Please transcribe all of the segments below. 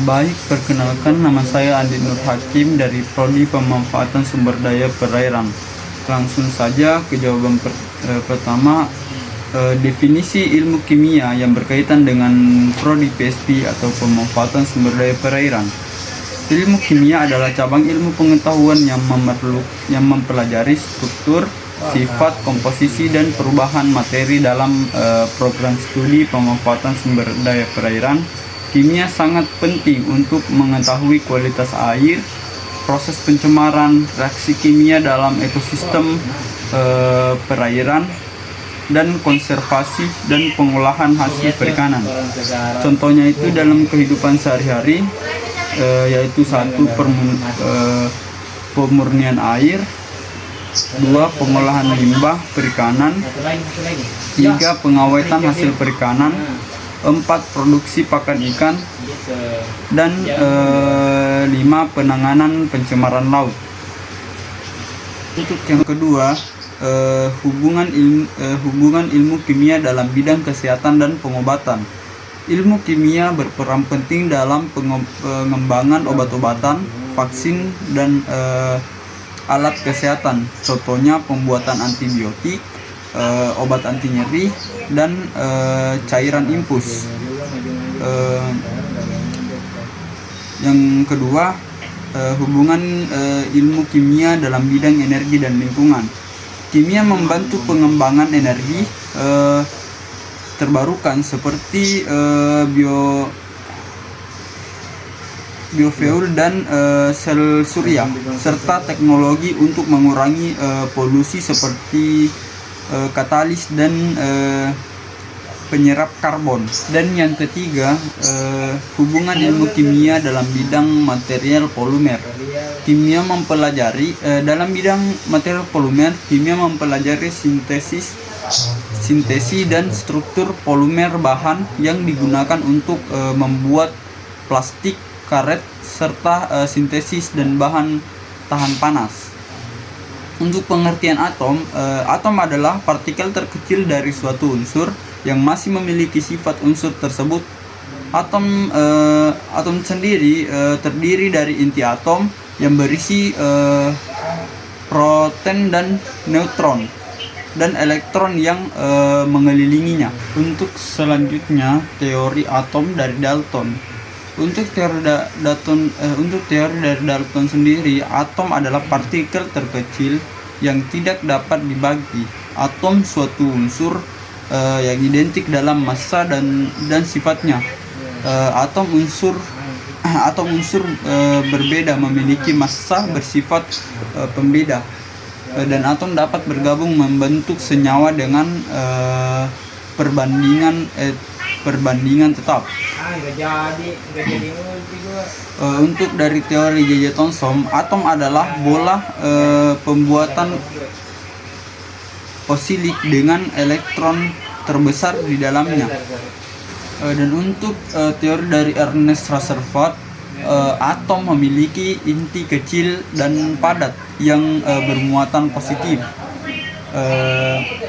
Baik, perkenalkan nama saya Andi Nur Hakim dari Prodi Pemanfaatan Sumber Daya Perairan. Langsung saja ke jawaban pertama. Definisi ilmu kimia yang berkaitan dengan Prodi PSP atau Pemanfaatan Sumber Daya Perairan. Ilmu kimia adalah cabang ilmu pengetahuan yang mempelajari struktur, sifat, komposisi, dan perubahan materi dalam program studi pemanfaatan sumber daya perairan. Kimia sangat penting untuk mengetahui kualitas air, proses pencemaran, reaksi kimia dalam ekosistem perairan, dan konservasi dan pengolahan hasil perikanan. Contohnya itu dalam kehidupan sehari-hari, yaitu satu, pemurnian air, dua, pengolahan limbah perikanan, tiga, pengawetan hasil perikanan, empat, produksi pakan ikan, dan lima, penanganan pencemaran laut. Untuk yang kedua, hubungan ilmu kimia dalam bidang kesehatan dan pengobatan. Ilmu kimia berperan penting dalam pengembangan obat-obatan, vaksin, dan alat kesehatan. Contohnya pembuatan antibiotik, obat anti nyeri, dan cairan infus. Yang kedua, hubungan ilmu kimia dalam bidang energi dan lingkungan. Kimia membantu pengembangan energi terbarukan seperti biofuel dan sel surya, serta teknologi untuk mengurangi polusi seperti katalis dan penyerap karbon. Dan yang ketiga, hubungan ilmu kimia dalam bidang material polimer. Kimia mempelajari dalam bidang material polimer, kimia mempelajari sintesis dan struktur polimer bahan yang digunakan untuk membuat plastik, karet, serta sintesis dan bahan tahan panas. Untuk pengertian atom, atom adalah partikel terkecil dari suatu unsur yang masih memiliki sifat unsur tersebut. Atom sendiri terdiri dari inti atom yang berisi proton dan neutron, dan elektron yang mengelilinginya. Untuk selanjutnya, teori atom dari Dalton. Untuk teori dari Dalton sendiri, atom adalah partikel terkecil yang tidak dapat dibagi. Atom suatu unsur yang identik dalam massa dan sifatnya. Atom unsur berbeda memiliki massa bersifat pembeda, dan atom dapat bergabung membentuk senyawa dengan perbandingan tetap. Untuk dari teori J.J. Thomson, atom adalah bola pembuatan osilik dengan elektron terbesar di dalamnya. Dan untuk teori dari Ernest Rutherford, atom memiliki inti kecil dan padat yang bermuatan positif.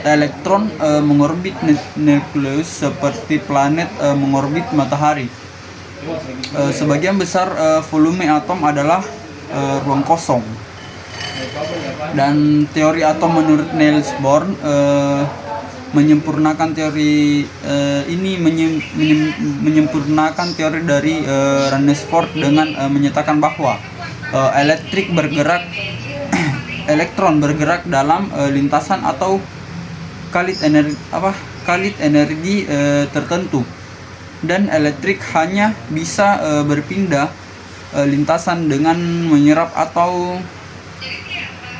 Elektron mengorbit nukleus seperti planet mengorbit matahari. Sebagian besar volume atom adalah ruang kosong. Dan teori atom menurut Niels Bohr menyempurnakan teori menyempurnakan teori dari Rutherford dengan menyatakan bahwa elektron bergerak dalam lintasan atau kalit energi tertentu, dan elektrik hanya bisa berpindah lintasan dengan menyerap atau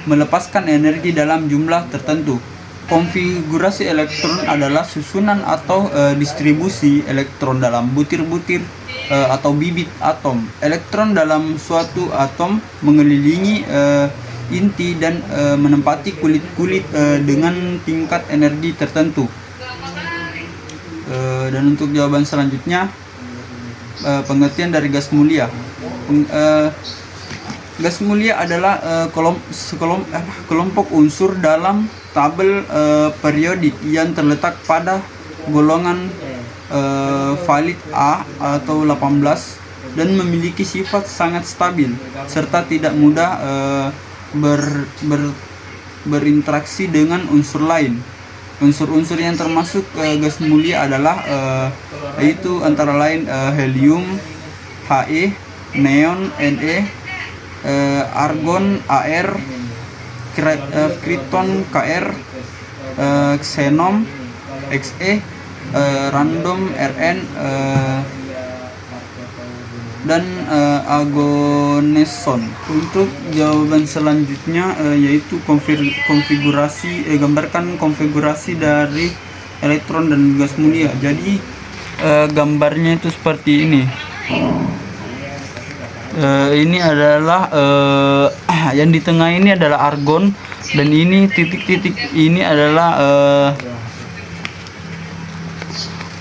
melepaskan energi dalam jumlah tertentu. Konfigurasi elektron adalah susunan atau distribusi elektron dalam butir-butir atau bibit atom. Elektron dalam suatu atom mengelilingi inti dan menempati kulit-kulit dengan tingkat energi tertentu. Dan untuk jawaban selanjutnya, pengertian dari gas mulia. Gas mulia adalah kelompok unsur dalam tabel periodik yang terletak pada golongan valid A atau 18 dan memiliki sifat sangat stabil serta tidak mudah berinteraksi dengan unsur lain. Unsur-unsur yang termasuk gas mulia adalah yaitu antara lain helium, He, neon, Ne, argon, Ar, kriton, Kr, xenon, Xe, random, Rn, dan agoneson. Untuk jawaban selanjutnya yaitu konfigurasi, gambarkan konfigurasi dari elektron dan gas mulia. Jadi gambarnya itu seperti ini. Ini adalah yang di tengah ini adalah argon, dan ini titik-titik ini adalah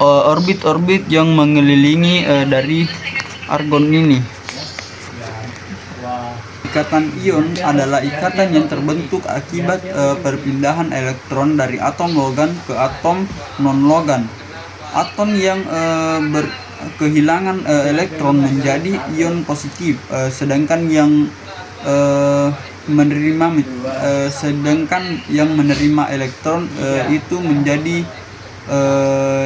orbit-orbit yang mengelilingi dari argon ini. Ikatan ion adalah ikatan yang terbentuk akibat perpindahan elektron dari atom logam ke atom non-logam. Atom yang kehilangan elektron menjadi ion positif, sedangkan yang menerima elektron itu menjadi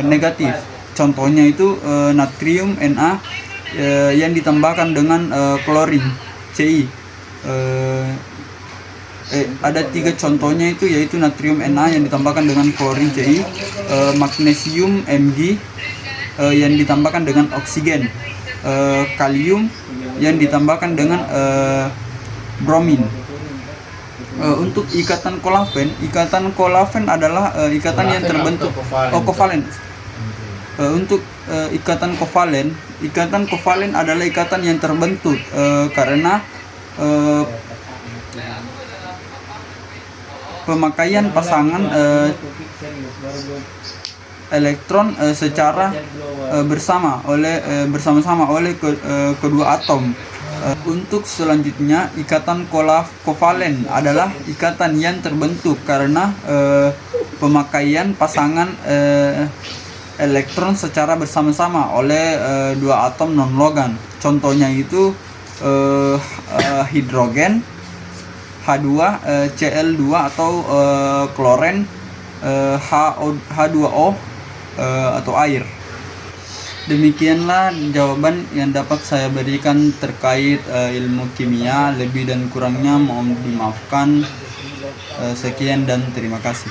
negatif. Contohnya itu natrium Na yang ditambahkan dengan klorin Ci. Ada 3 contohnya itu, yaitu natrium Na yang ditambahkan dengan klorin Ci, magnesium Mg yang ditambahkan dengan oksigen, kalium yang ditambahkan dengan bromin. Untuk ikatan kolagen adalah ikatan yang terbentuk kovalen. Untuk ikatan kovalen adalah ikatan yang terbentuk karena pemakaian pasangan elektron secara bersama-sama oleh kedua atom. Untuk selanjutnya, ikatan kovalen adalah ikatan yang terbentuk karena pemakaian pasangan elektron secara bersama-sama oleh dua atom non-logam. Contohnya itu hidrogen, H2, Cl2 atau kloren, H2O atau air. Demikianlah jawaban yang dapat saya berikan terkait ilmu kimia. Lebih dan kurangnya mohon dimaafkan. Sekian dan terima kasih.